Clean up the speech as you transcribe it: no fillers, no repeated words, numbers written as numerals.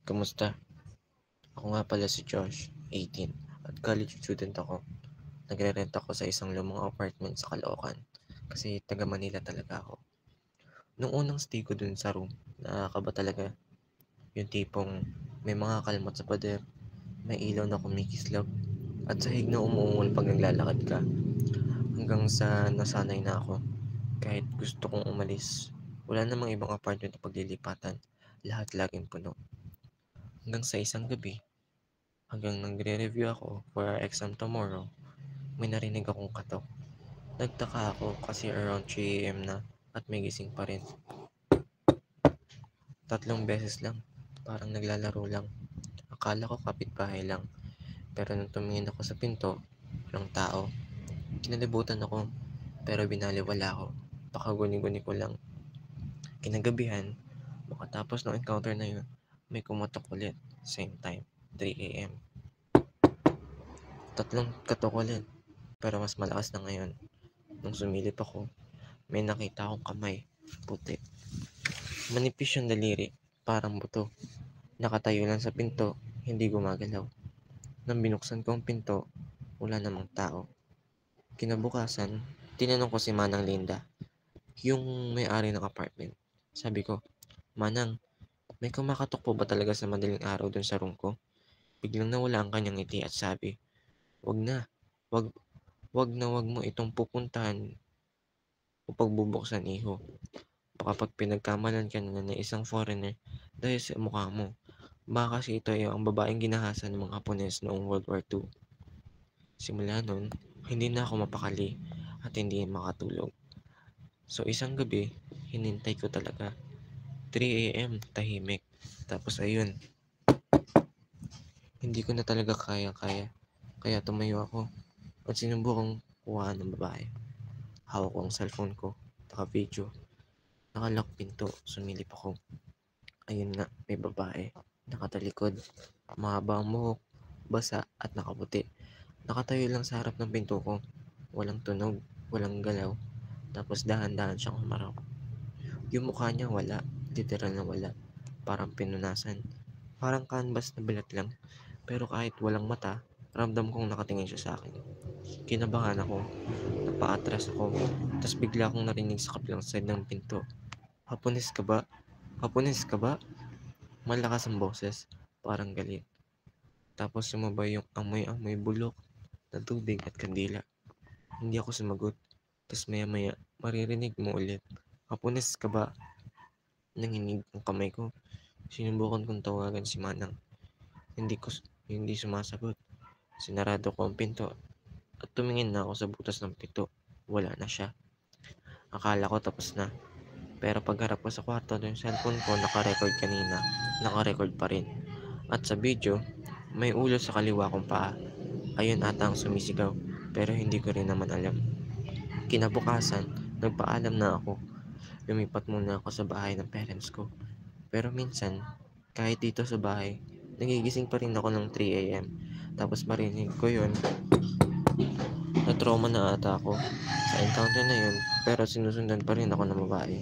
Kamusta? Ako nga pala si Josh, 18, at college student ako. Nagre-rent ako sa isang lumang apartment sa Caloocan kasi taga Manila talaga ako. Nung unang stay ko dun sa room, nakakaba talaga. Yung tipong may mga kalmot sa pader, may ilaw na kumikislap, at sahig na umuungol pag naglalakad ka. Hanggang sa nasanay na ako, kahit gusto kong umalis. Wala namang ibang apartment na paglilipatan, lahat laging puno. Hanggang sa isang gabi, hanggang nagre-review ako for our exam tomorrow, may narinig akong katok. Nagtaka ako kasi around 3 AM na at may gising pa rin. Tatlong beses lang, parang naglalaro lang. Akala ko kapitbahay lang, pero nung tumingin ako sa pinto, walang tao. Kinalibutan ako, pero binaliwala ko. Baka guni-guni ko lang. Kinagabihan, makatapos ng encounter na yun, may kumatok ulit. Same time, 3 AM. Tatlong katok ulit, pero mas malakas na ngayon. Nung sumilip ako, may nakita akong kamay, puti. Manipis yung daliri, parang buto. Nakatayo lang sa pinto, hindi gumagalaw. Nang binuksan ko ang pinto, wala namang tao. Kinabukasan, tinanong ko si Manang Linda, yung may-ari ng apartment. Sabi ko, Manang, may kumakatok po ba talaga sa madaling araw dun sa room ko? Biglang nawala ang kanyang ngiti at sabi, wag na, wag, wag mo itong pupuntahan o pagbubuksan iho. Baka pag pinagkamalan ka na ng isang foreigner dahil sa mukha mo. Baka kasi ito ay ang babaeng ginahasa ng mga Hapones noong World War II. Simula nun, hindi na ako mapakali at hindi makatulog. So isang gabi, hinintay ko talaga. 3 AM, tahimik. Tapos ayun, hindi ko na talaga kaya-kaya. Kaya tumayo ako at sinubukang kuhaan ng babae. Hawak ko ang cellphone ko, naka-video, nakalock pinto, sumilip ako. Ayun nga, may babae, nakatalikod, mahaba ang buhok, basa at nakaputi. Nakatayo lang sa harap ng pinto ko, walang tunog, walang galaw, tapos dahan-dahan siyang humarap. Yung mukha niya wala, literal na wala, parang pinunasan, parang canvas na bilat lang, pero kahit walang mata, ramdam kong nakatingin siya sa akin. Kinabahan ako, napaatras ako, tapos bigla akong narinig sa kabilang side ng pinto. Hapunes ka ba? Hapunes ka ba? Malakas ang boses, parang galit. Tapos sumabay yung amoy-amoy bulok na tubig at kandila. Hindi ako sumagot. Tapos maya-maya, maririnig mo ulit. Hapunes ka ba? Nanginig ang kamay ko. Sinubukan kong tawagan si Manang. Hindi sumasagot. Sinarado ko ang pinto at tumingin na ako sa butas ng pinto. Wala na siya. Akala ko tapos na. Pero pagharap ko sa kwarto, yung cellphone ko naka-record kanina. Naka-record pa rin. At sa video, may ulo sa kaliwa kong paa. Ayun ata ang sumisigaw, pero hindi ko rin naman alam. Kinabukasan, nagpaalam na ako. Lumipat muna ako sa bahay ng parents ko. Pero minsan, kahit dito sa bahay, nagigising pa rin ako ng 3 AM. Tapos marinig ko yun, na-trauma na ata ako sa encounter na yun, pero sinusundan pa rin ako ng babae.